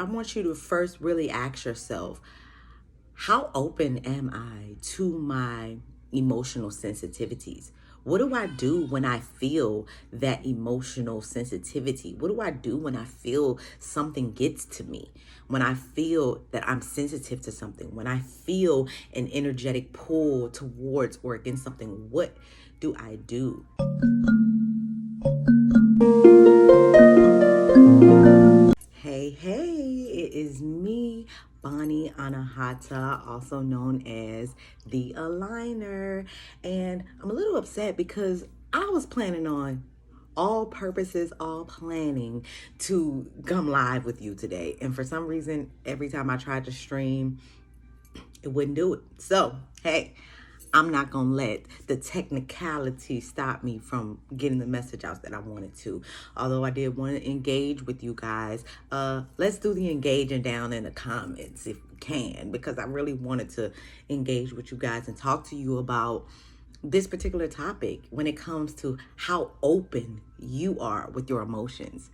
I want you to first really ask yourself, how open am I to my emotional sensitivities? What do I do when I feel that emotional sensitivity? What do I do when I feel something gets to me? When I feel that I'm sensitive to something? When I feel an energetic pull towards or against something? What do I do? Hey, it is me, Bonnie Anahata, also known as the Aligner. And I'm a little upset because I was planning on all purposes, all planning to come live with you today. And for some reason, every time I tried to stream, it wouldn't do it. So, hey, I'm not going to let the technicality stop me from getting the message out that I wanted to. Although I did want to engage with you guys. Let's do the engaging down in the comments if we can, because I really wanted to engage with you guys and talk to you about this particular topic when it comes to how open you are with your emotions.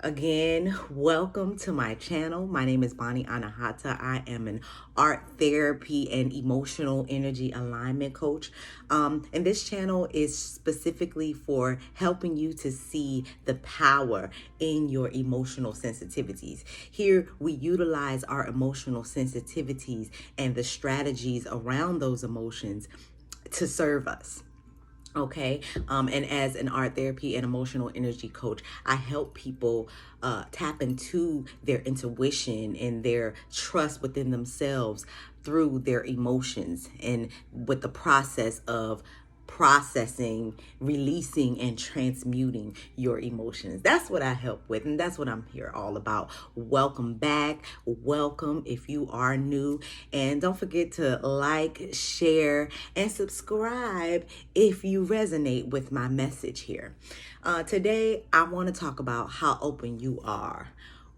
Again, welcome to my channel. My name is Bonnie Anahata. I am an art therapy and emotional energy alignment coach. And this channel is specifically for helping you to see the power in your emotional sensitivities. Here, we utilize our emotional sensitivities and the strategies around those emotions to serve us. Okay. And as an art therapy and emotional energy coach, I help people tap into their intuition and their trust within themselves through their emotions and with the process of processing, releasing, and transmuting your emotions. That's what I help with, and that's what I'm here all about. Welcome back. Welcome if you are new. And don't forget to like, share, and subscribe if you resonate with my message here. Today, I want to talk about how open you are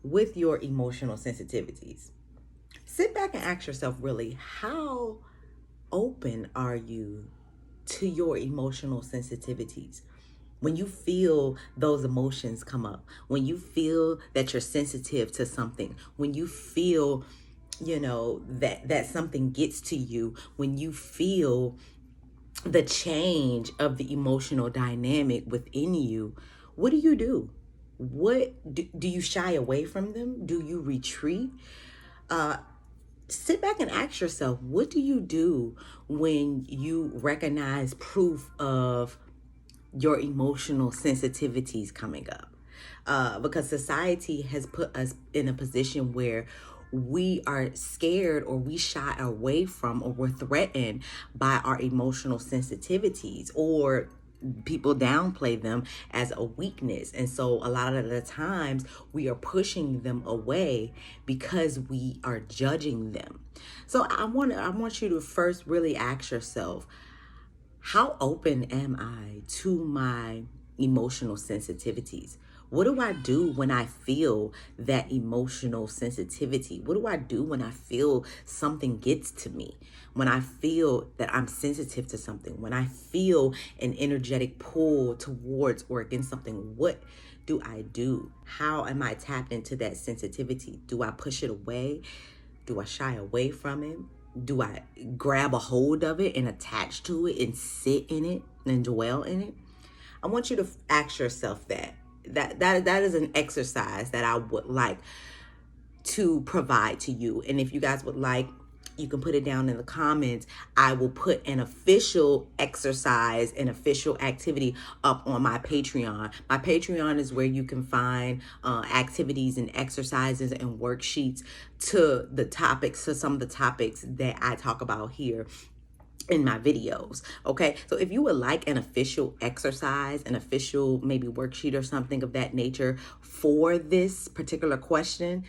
with your emotional sensitivities. Sit back and ask yourself, really, how open are you to your emotional sensitivities? When you feel those emotions come up, when you feel that you're sensitive to something, when you feel, that something gets to you, when you feel the change of the emotional dynamic within you, what do you do? What do you shy away from them? Do you retreat? Sit back and ask yourself, what do you do when you recognize proof of your emotional sensitivities coming up? Because society has put us in a position where we are scared or we shy away from or we're threatened by our emotional sensitivities, or people downplay them as a weakness. And so a lot of the times we are pushing them away because we are judging them. So I want you to first really ask yourself, how open am I to my emotional sensitivities? What do I do when I feel that emotional sensitivity? What do I do when I feel something gets to me? When I feel that I'm sensitive to something? When I feel an energetic pull towards or against something? What do I do? How am I tapped into that sensitivity? Do I push it away? Do I shy away from it? Do I grab a hold of it and attach to it and sit in it and dwell in it? I want you to ask yourself that. That is an exercise that I would like to provide to you. And if you guys would like, you can put it down in the comments. I will put an official exercise, an official activity up on my Patreon. My Patreon is where you can find activities and exercises and worksheets to some of the topics that I talk about here in my videos. Okay, so if you would like an official exercise, an official maybe worksheet or something of that nature for this particular question,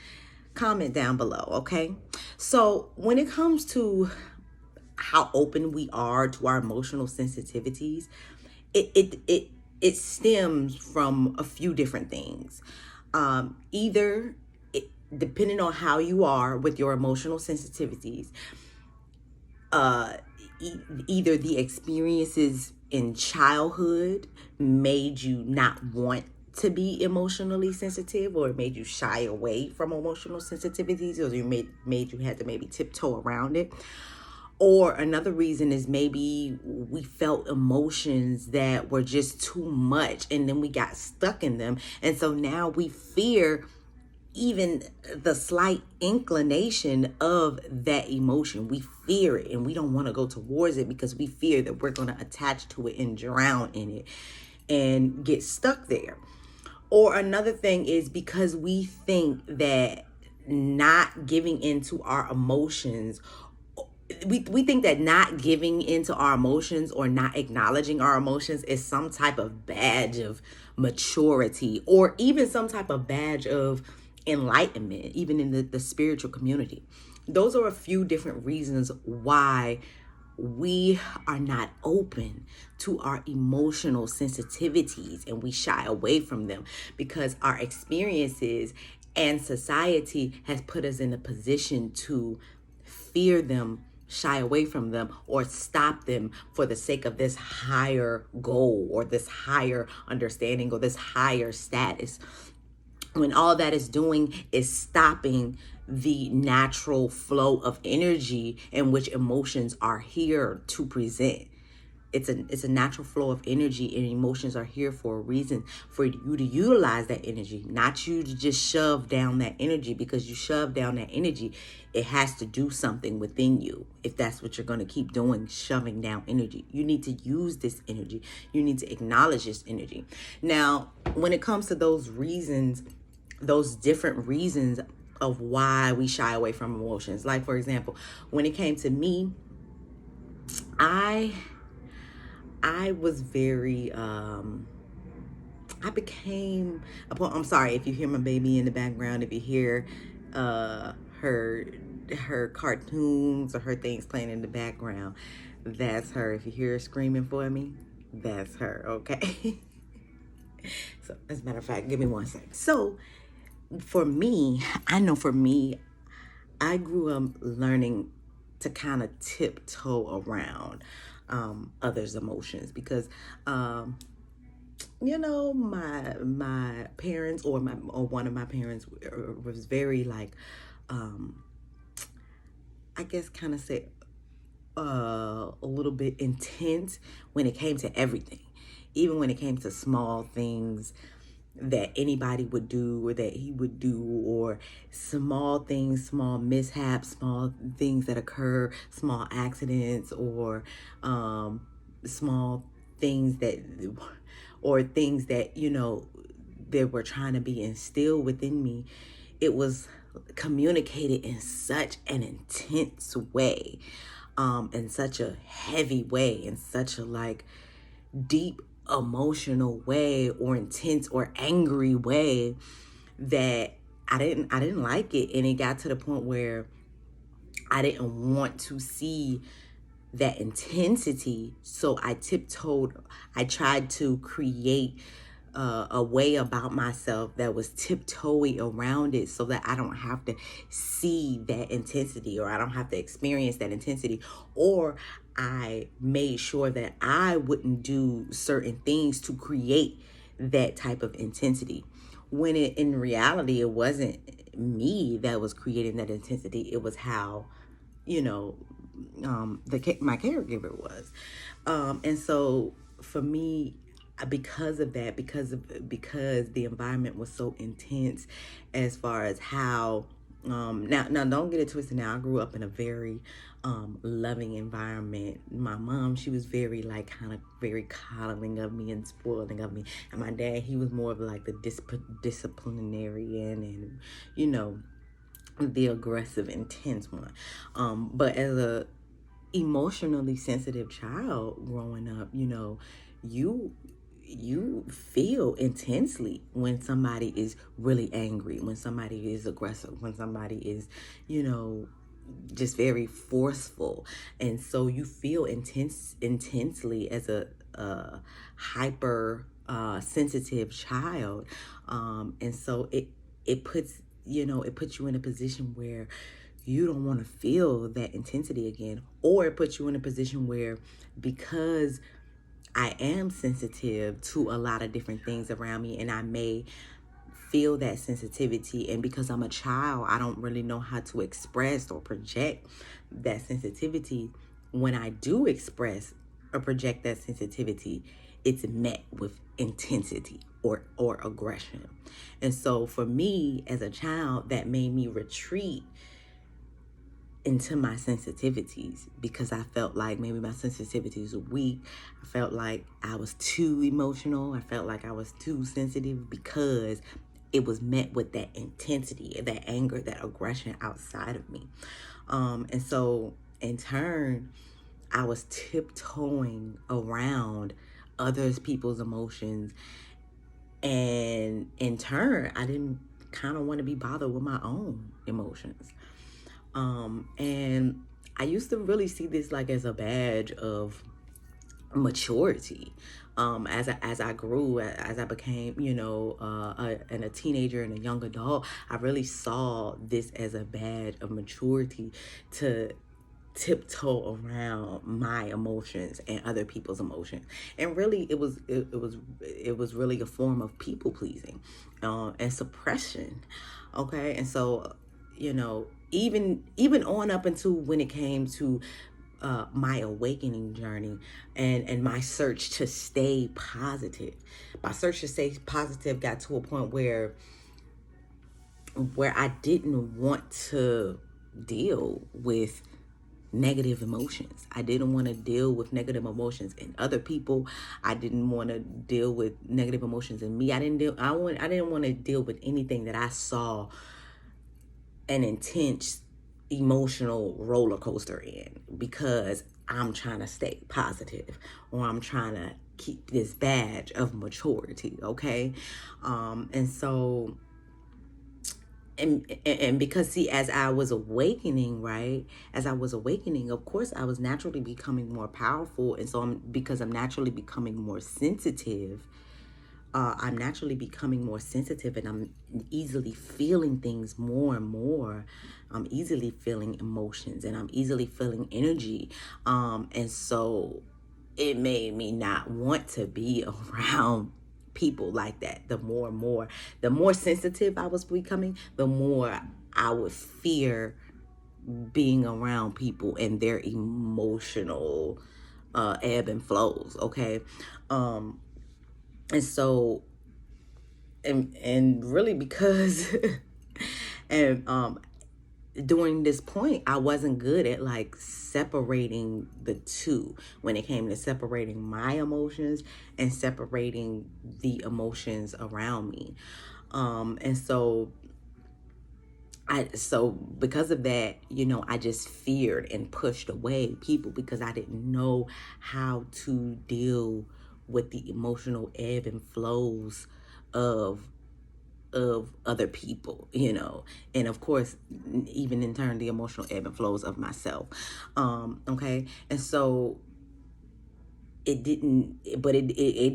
comment down below. Okay, so when it comes to how open we are to our emotional sensitivities, it stems from a few different things. Depending on how you are with your emotional sensitivities, either the experiences in childhood made you not want to be emotionally sensitive, or it made you shy away from emotional sensitivities, or you made you had to maybe tiptoe around it. Or another reason is maybe we felt emotions that were just too much and then we got stuck in them. And so now we fear even the slight inclination of that emotion. We fear it and we don't want to go towards it because we fear that we're going to attach to it and drown in it and get stuck there. Or another thing is because we think that not giving into our emotions, we think that not giving into our emotions or not acknowledging our emotions is some type of badge of maturity, or even some type of badge of enlightenment, even in the spiritual community. Those are a few different reasons why we are not open to our emotional sensitivities and we shy away from them, because our experiences and society has put us in a position to fear them, shy away from them, or stop them for the sake of this higher goal or this higher understanding or this higher status, when all that is doing is stopping the natural flow of energy in which emotions are here to present. It's a natural flow of energy, and emotions are here for a reason, for you to utilize that energy, not you to just shove down that energy. Because you shove down that energy, it has to do something within you. If that's what you're going to keep doing, shoving down energy, you need to use this energy. You need to acknowledge this energy. Now, when it comes to those reasons, those different reasons of why we shy away from emotions, like for example, when it came to me, I was very, I became, I'm sorry if you hear my baby in the background, if you hear her cartoons or her things playing in the background, that's her. If you hear her screaming for me, that's her, okay? So as a matter of fact, give me one second. So for me, I grew up learning to kind of tiptoe around others' emotions, because my parents, or one of my parents was very like, I guess kind of say a little bit intense when it came to everything, even when it came to small things that anybody would do or that he would do, or small things, small mishaps, small things that occur, small accidents, or small things that, or things that, they were trying to be instilled within me. It was communicated in such an intense way, in such a heavy way, in such a like deep emotional way, or intense or angry way, that I didn't like it. And it got to the point where I didn't want to see that intensity. So I tried to create a way about myself that was tiptoeing around it, so that I don't have to see that intensity, or I don't have to experience that intensity, or I made sure that I wouldn't do certain things to create that type of intensity, when in reality it wasn't me that was creating that intensity. It was how my caregiver was. And so for me, because of that, because the environment was so intense, as far as how now don't get it twisted. Now I grew up in a very loving environment. My mom, she was very like kind of very coddling of me and spoiling of me, and my dad, he was more of like the disciplinarian, and the aggressive, intense one. But as a emotionally sensitive child growing up, you feel intensely when somebody is really angry, when somebody is aggressive, when somebody is, just very forceful. And so you feel intensely as a hyper sensitive child. And so it puts you in a position where you don't want to feel that intensity again, or it puts you in a position where, because I am sensitive to a lot of different things around me, and I may feel that sensitivity. And because I'm a child, I don't really know how to express or project that sensitivity. When I do express or project that sensitivity, it's met with intensity or aggression. And so for me as a child, that made me retreat into my sensitivities, because I felt like maybe my sensitivities were weak. I felt like I was too emotional. I felt like I was too sensitive, because it was met with that intensity, that anger, that aggression outside of me. And so in turn, I was tiptoeing around others people's emotions, and in turn I didn't kind of want to be bothered with my own emotions. And I used to really see this like as a badge of maturity. As I grew, as I became, and a teenager and a young adult, I really saw this as a badge of maturity to tiptoe around my emotions and other people's emotions. And really it was really a form of people pleasing and suppression. Okay. And so, even on up until when it came to my awakening journey, and my search to stay positive. My search to stay positive got to a point where I didn't want to deal with negative emotions. I didn't want to deal with negative emotions in other people. I didn't want to deal with negative emotions in me. I didn't want to deal with anything that I saw an intense emotional roller coaster in, because I'm trying to stay positive, or I'm trying to keep this badge of maturity. Okay. And so, and because, see, as I was awakening, of course I was naturally becoming more powerful. And so because I'm naturally becoming more sensitive, I'm naturally becoming more sensitive, and I'm easily feeling things more and more. I'm easily feeling emotions, and I'm easily feeling energy. And so it made me not want to be around people like that. The more sensitive I was becoming, the more I would fear being around people and their emotional ebb and flows. Okay. And so, and really because and during this point, I wasn't good at like separating the two, when it came to separating my emotions and separating the emotions around me. And so because of that, I just feared and pushed away people, because I didn't know how to deal with the emotional ebb and flows of other people, and of course, even in turn, the emotional ebb and flows of myself. Okay. And so it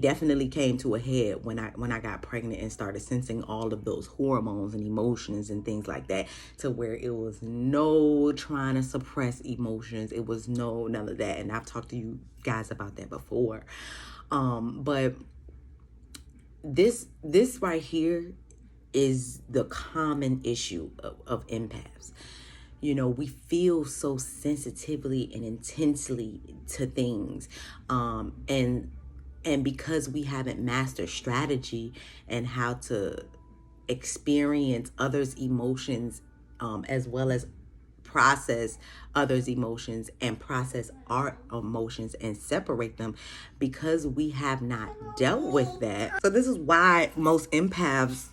definitely came to a head when I got pregnant and started sensing all of those hormones and emotions and things like that, to where it was no trying to suppress emotions. It was none of that. And I've talked to you guys about that before. But this right here is the common issue of empaths. We feel so sensitively and intensely to things, and because we haven't mastered strategy and how to experience others' emotions, as well as process others' emotions and process our emotions and separate them, because we have not dealt with that. So this is why most empaths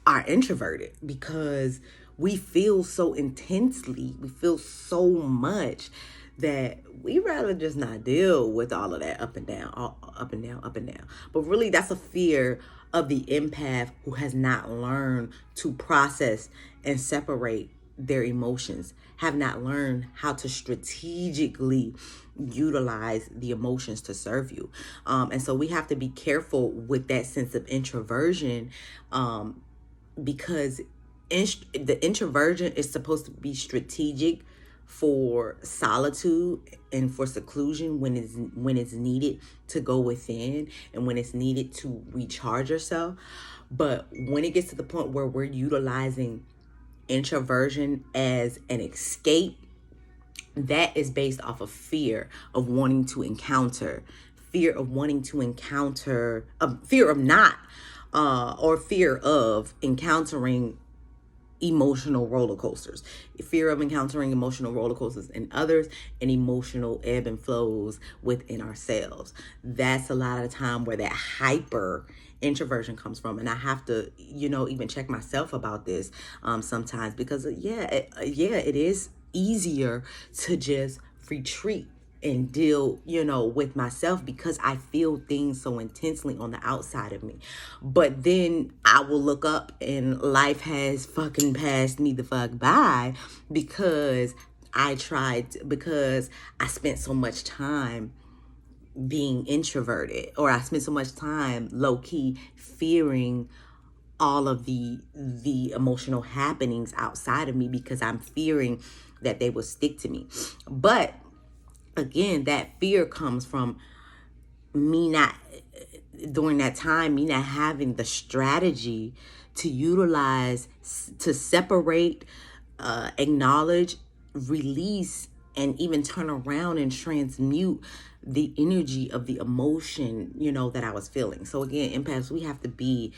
are introverted, because we feel so intensely, we feel so much, that we rather just not deal with all of that up and down, up and down, up and down. But really, that's a fear of the empath who has not learned to process and separate their emotions, have not learned how to strategically utilize the emotions to serve you. And so we have to be careful with that sense of introversion, because the introversion is supposed to be strategic, for solitude and for seclusion when it's needed to go within and when it's needed to recharge yourself. But when it gets to the point where we're utilizing introversion as an escape, that is based off of fear of wanting to encounter, fear of wanting to encounter, fear of not, or fear of encountering emotional roller coasters, fear of encountering emotional roller coasters in others, and emotional ebb and flows within ourselves. That's a lot of the time where that hyper introversion comes from. And I have to, even check myself about this sometimes, because it is easier to just retreat and deal, with myself because I feel things so intensely on the outside of me. But then I will look up and life has fucking passed me the fuck by because I spent so much time being introverted, or I spent so much time low key fearing all of the emotional happenings outside of me because I'm fearing that they will stick to me. But again, that fear comes from me not, during that time, me not having the strategy to utilize, to separate, acknowledge, release, and even turn around and transmute the energy of the emotion, that I was feeling. So again, empaths, we have to be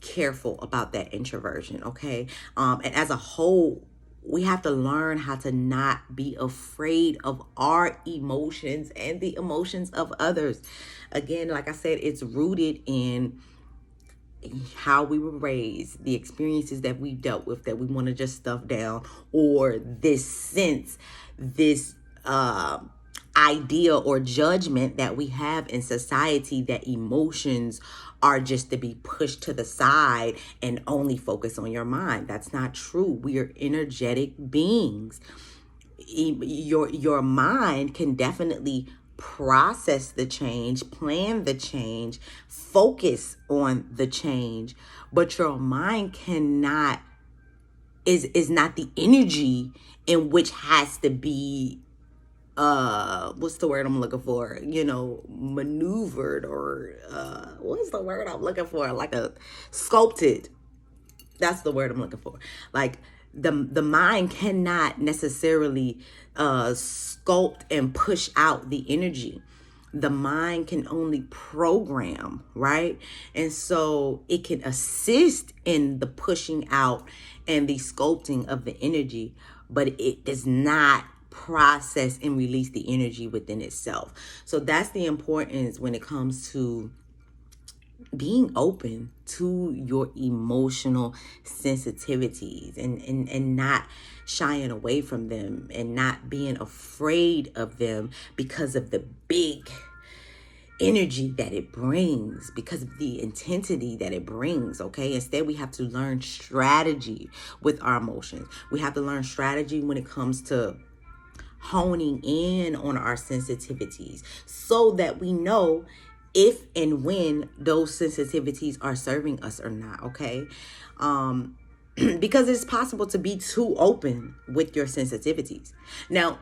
careful about that introversion, okay? And as a whole, we have to learn how to not be afraid of our emotions and the emotions of others. Again, like I said, it's rooted in how we were raised, the experiences that we dealt with that we want to just stuff down, or this sense, this idea or judgment that we have in society that emotions are just to be pushed to the side and only focus on your mind. That's not true. We are energetic beings. Your mind can definitely process the change, plan the change, focus on the change, but your mind cannot, is not the energy in which has to be what's the word I'm looking for, maneuvered, or what's the word I'm looking for, like a sculpted. That's the word I'm looking for. Like the mind cannot necessarily sculpt and push out the energy. The mind can only program, right? And so it can assist in the pushing out and the sculpting of the energy, but it does not process and release the energy within itself. So that's the importance when it comes to being open to your emotional sensitivities, and not shying away from them, and not being afraid of them because of the big energy that it brings, because of the intensity that it brings. Okay, instead we have to learn strategy with our emotions. We have to learn strategy when it comes to honing in on our sensitivities, so that we know if and when those sensitivities are serving us or not. Okay, because it's possible to be too open with your sensitivities. Now,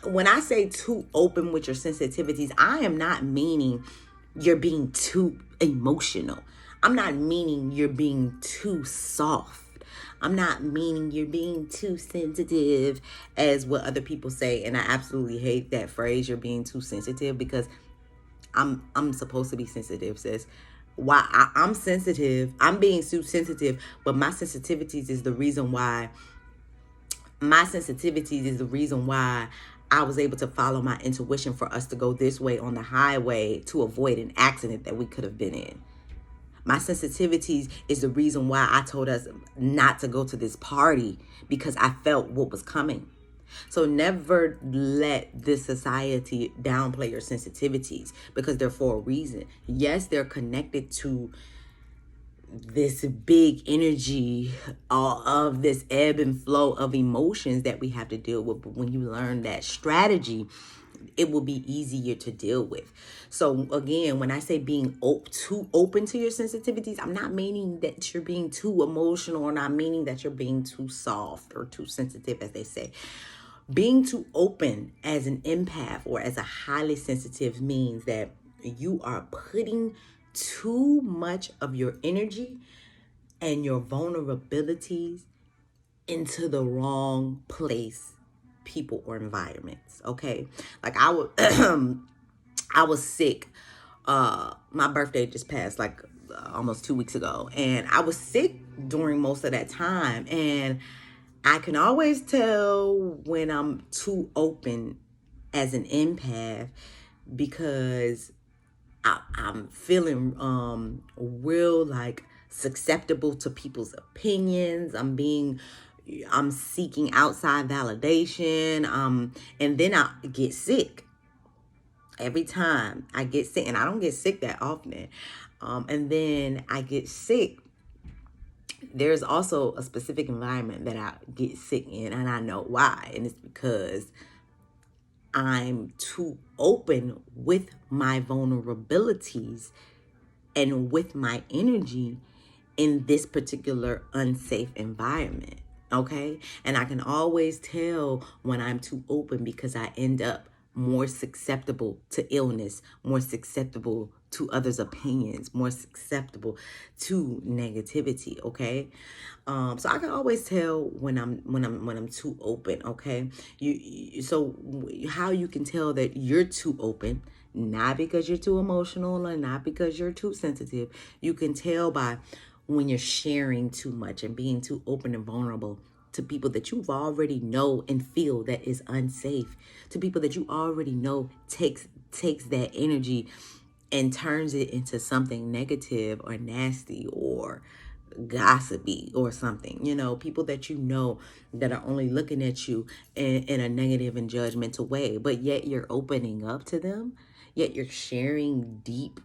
when I say too open with your sensitivities, I am not meaning you're being too emotional. I'm not meaning you're being too soft. I'm not meaning you're being too sensitive, as what other people say. And I absolutely hate that phrase, you're being too sensitive, because I'm supposed to be sensitive, sis. Why I'm sensitive, I'm being too sensitive, but my sensitivities is the reason why I was able to follow my intuition for us to go this way on the highway to avoid an accident that we could have been in. My sensitivities is the reason why I told us not to go to this party, because I felt what was coming. So never let this society downplay your sensitivities, because they're for a reason. Yes, they're connected to this big energy of this ebb and flow of emotions that we have to deal with. But when you learn that strategy, it will be easier to deal with. So again, when I say being too open to your sensitivities, I'm not meaning that you're being too emotional, or not meaning that you're being too soft or too sensitive, as they say. Being too open as an empath or as a highly sensitive means that you are putting too much of your energy and your vulnerabilities into the wrong place, people, or environments. Okay, like I would, I was sick. My birthday just passed like almost 2 weeks ago, and I was sick during most of that time, and I can always tell when I'm too open as an empath because I'm feeling real like susceptible to people's opinions. I'm seeking outside validation. And then I get sick. Every time I get sick, and I don't get sick that often. And then I get sick. There's also a specific environment that I get sick in, and I know why. And it's because I'm too open with my vulnerabilities and with my energy in this particular unsafe environment. Okay. And I can always tell when I'm too open because I end up more susceptible to illness, more susceptible to others' opinions, more susceptible to negativity. Okay. So I can always tell when I'm too open. Okay. So how you can tell that you're too open, not because you're too emotional or not because you're too sensitive. You can tell by when you're sharing too much and being too open and vulnerable to people that you've already know and feel that is unsafe, to people that you already know takes that energy and turns it into something negative or nasty or gossipy or something. People that you know that are only looking at you in a negative and judgmental way, but yet you're opening up to them, yet you're sharing deep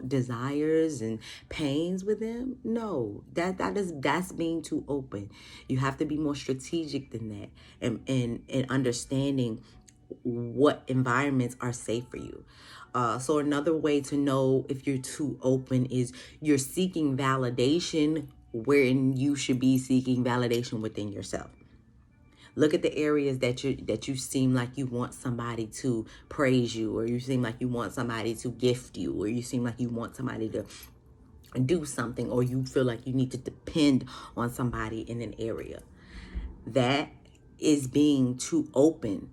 desires and pains with them. No, that's being too open. You have to be more strategic than that, and understanding what environments are safe for you. So another way to know if you're too open is you're seeking validation wherein you should be seeking validation within yourself. Look at the areas that you seem like you want somebody to praise you, or you seem like you want somebody to gift you, or you seem like you want somebody to do something, or you feel like you need to depend on somebody in an area. That is being too open,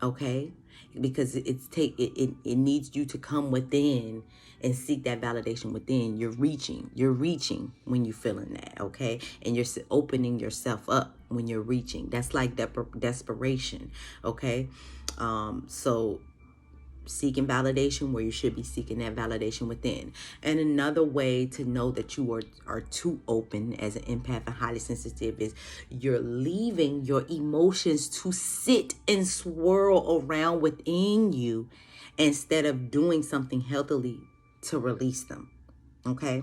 okay? Because it needs you to come within and seek that validation within. You're reaching when you're feeling that, okay? And you're opening yourself up when you're reaching. That's like desperation, okay? So seeking validation where you should be seeking that validation within. And another way to know that you are too open as an empath and highly sensitive is you're leaving your emotions to sit and swirl around within you instead of doing something healthily to release them. Okay?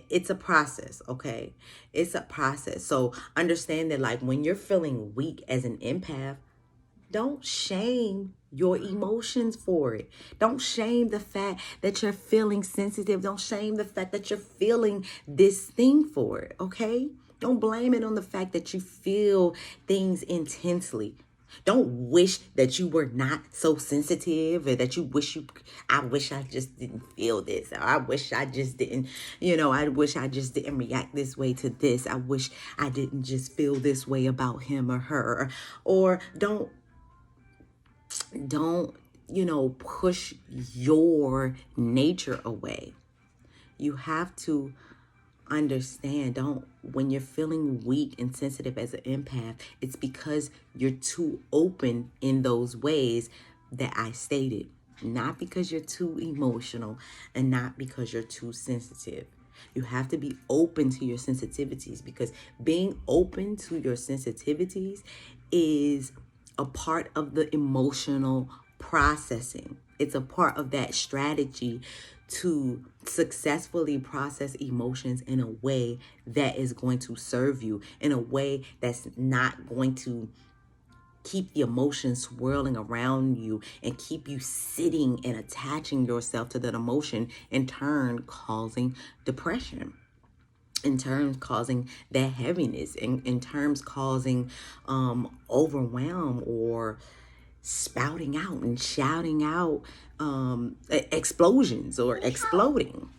It's a process, okay? It's a process. So understand that, like, when you're feeling weak as an empath, don't shame your emotions for it. Don't shame the fact that you're feeling sensitive. Don't shame the fact that you're feeling this thing for it, okay? Don't blame it on the fact that you feel things intensely. Don't wish that you were not so sensitive, or that I wish I just didn't feel this. Or I wish I just didn't, I wish I just didn't react this way to this. I wish I didn't just feel this way about him or her. Or don't push your nature away. You have to understand, when you're feeling weak and sensitive as an empath, it's because you're too open in those ways that I stated, not because you're too emotional and not because you're too sensitive. You have to be open to your sensitivities, because being open to your sensitivities is a part of the emotional processing. It's a part of that strategy to successfully process emotions in a way that is going to serve you, in a way that's not going to keep the emotions swirling around you and keep you sitting and attaching yourself to that emotion, in turn causing depression. in terms causing that heaviness, in terms causing overwhelm, or spouting out and shouting out explosions or exploding.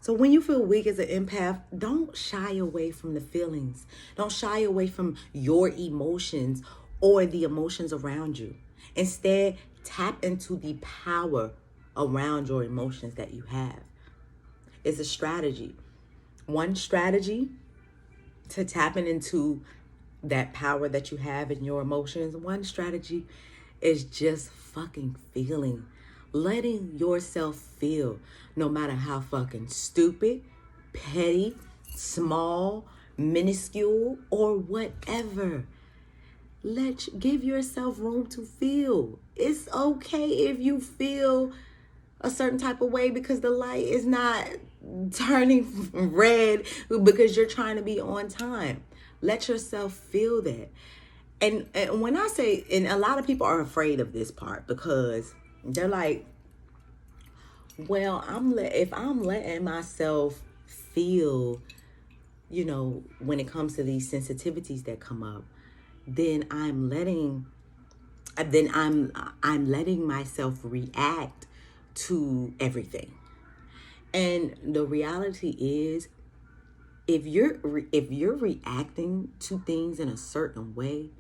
So when you feel weak as an empath, don't shy away from the feelings. Don't shy away from your emotions or the emotions around you. Instead, tap into the power around your emotions that you have. It's a strategy. One strategy to tapping into that power that you have in your emotions, one strategy is just fucking feeling. Letting yourself feel, no matter how fucking stupid, petty, small, minuscule, or whatever. Give yourself room to feel. It's okay if you feel a certain type of way because the light is not turning red because you're trying to be on time. Let yourself feel that. And when I say, and a lot of people are afraid of this part because they're like, well, if I'm letting myself feel, when it comes to these sensitivities that come up, then I'm letting myself react to everything. And the reality is, if you're reacting to things in a certain way,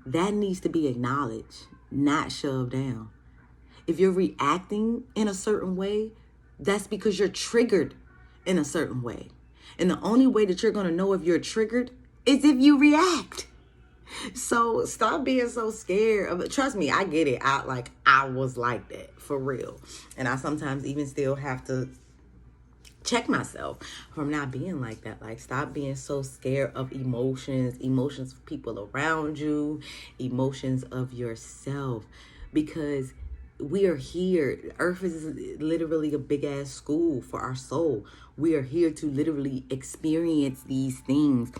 that needs to be acknowledged, not shoved down. If you're reacting in a certain way, that's because you're triggered in a certain way. And the only way that you're going to know if you're triggered is if you react. So stop being so scared of it. Trust me, I get it. I was like that for real. And I sometimes even still have to check myself from not being like that. Like, stop being so scared of emotions of people around you, emotions of yourself, because we are here. Earth is literally a big ass school for our soul. We are here to literally experience these things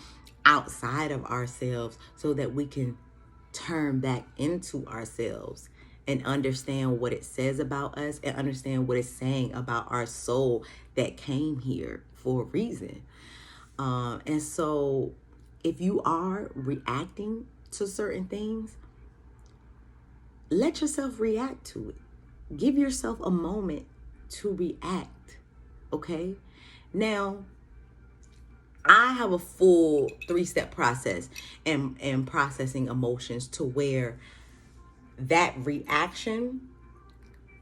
outside of ourselves so that we can turn back into ourselves and understand what it says about us and understand what it's saying about our soul that came here for a reason. And so if you are reacting to certain things, let yourself react to it. Give yourself a moment to react, okay? Now, I have a full 3-step process in processing emotions to where that reaction,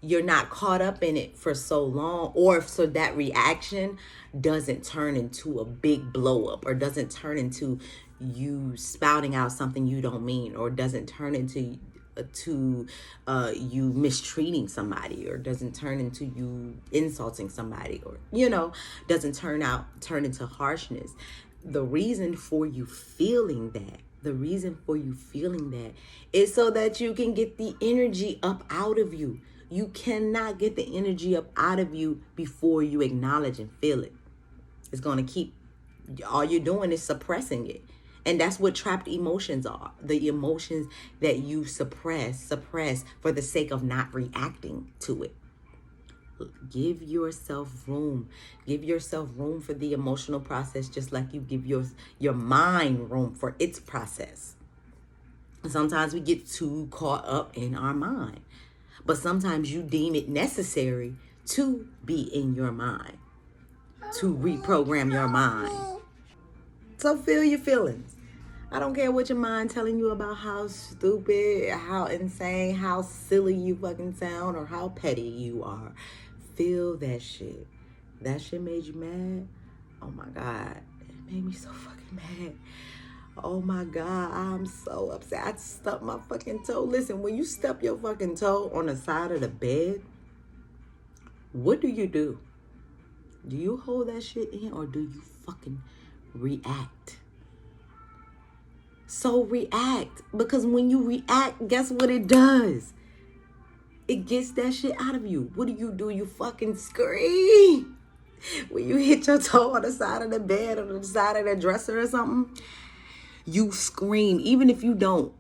you're not caught up in it for so long, or so that reaction doesn't turn into a big blow up, or doesn't turn into you spouting out something you don't mean, or doesn't turn into you mistreating somebody, or doesn't turn into you insulting somebody, or doesn't turn into harshness. The reason for you feeling that is so that you can get the energy up out of you. You cannot get the energy up out of you before you acknowledge and feel it. It's going to keep, all you're doing is suppressing it. And that's what trapped emotions are. The emotions that you suppress for the sake of not reacting to it. Give yourself room. Give yourself room for the emotional process, just like you give your mind room for its process. Sometimes we get too caught up in our mind, but sometimes you deem it necessary to be in your mind, to reprogram your mind. So feel your feelings. I don't care what your mind telling you about how stupid, how insane, how silly you fucking sound, or how petty you are. Feel that shit. That shit made you mad? Oh my God. It made me so fucking mad. Oh my God. I'm so upset. I stubbed my fucking toe. Listen, when you stub your fucking toe on the side of the bed, what do? Do you hold that shit in, or do you fucking react? So react, because when you react, guess what it does? It gets that shit out of you. What do? You fucking scream. When you hit your toe on the side of the bed or the side of the dresser or something, you scream. Even if you don't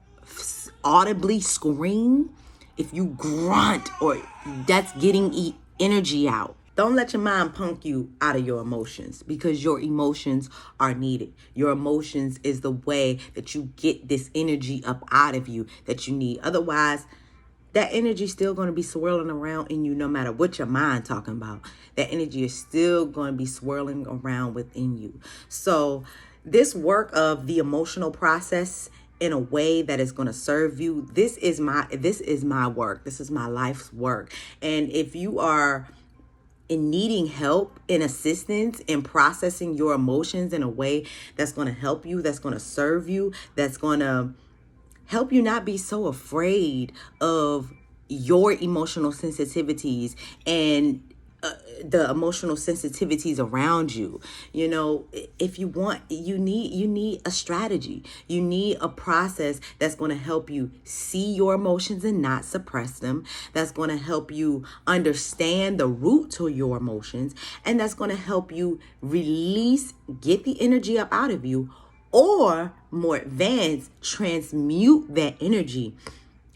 audibly scream, if you grunt, or that's getting energy out. Don't let your mind punk you out of your emotions, because your emotions are needed. Your emotions is the way that you get this energy up out of you that you need. Otherwise, that energy is still going to be swirling around in you no matter what your mind talking about. That energy is still going to be swirling around within you. So this work of the emotional process in a way that is going to serve you, this is my work. This is my life's work. And if you are in needing help and assistance in processing your emotions in a way that's going to help you, that's going to serve you, that's going to help you not be so afraid of your emotional sensitivities and the emotional sensitivities around you. You know, if you want, you need a strategy. You need a process that's going to help you see your emotions and not suppress them. That's going to help you understand the root to your emotions, and that's going to help you release, get the energy up out of you, or more advanced, transmute that energy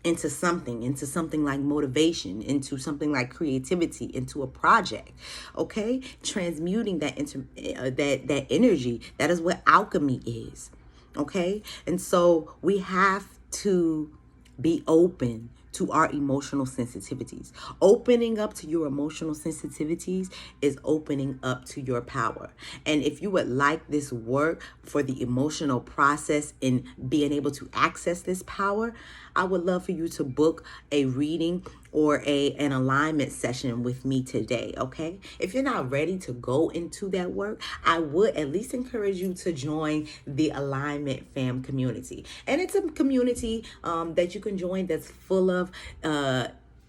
into something like motivation, into something like creativity, into a project. Okay, transmuting that energy. That is what alchemy is. Okay, and so we have to be open to our emotional sensitivities. Opening up to your emotional sensitivities is opening up to your power. And if you would like this work for the emotional process in being able to access this power, I would love for you to book a reading or an alignment session with me today, okay? If you're not ready to go into that work, I would at least encourage you to join the Alignment Fam community. And it's a community that you can join that's full of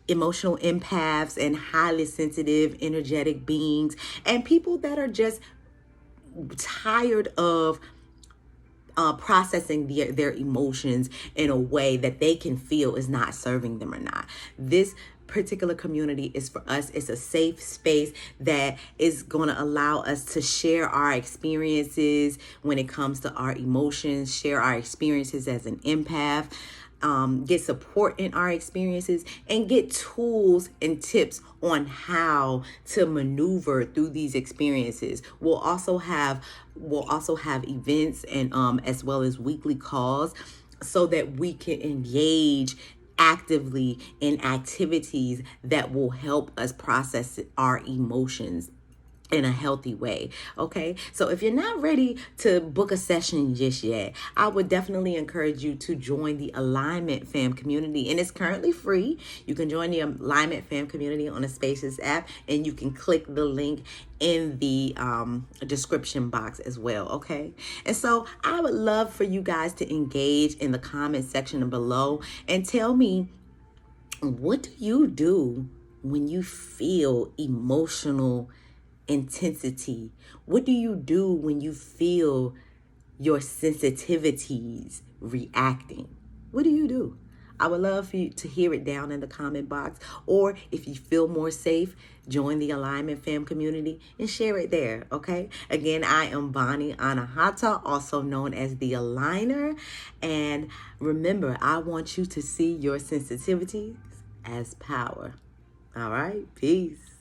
emotional empaths and highly sensitive, energetic beings, and people that are just tired of processing their emotions in a way that they can feel is not serving them or not. This particular community is for us. It's a safe space that is going to allow us to share our experiences when it comes to our emotions, share our experiences as an empath, get support in our experiences, and get tools and tips on how to maneuver through these experiences. We'll also have events and as well as weekly calls so that we can engage actively in activities that will help us process our emotions in a healthy way. Okay, so if you're not ready to book a session just yet, I would definitely encourage you to join the Alignment Fam community, and it's currently free. You can join the Alignment Fam community on the Spaces app, and you can click the link in the description box as well. Okay, and so I would love for you guys to engage in the comment section below and tell me, what do you do when you feel emotional intensity? What do you do when you feel your sensitivities reacting? What do you do? I would love for you to hear it down in the comment box. Or if you feel more safe, join the Alignment Fam community and share it there, okay? Again, I am Bonnie Anahata, also known as the Aligner. And remember, I want you to see your sensitivities as power. All right, peace.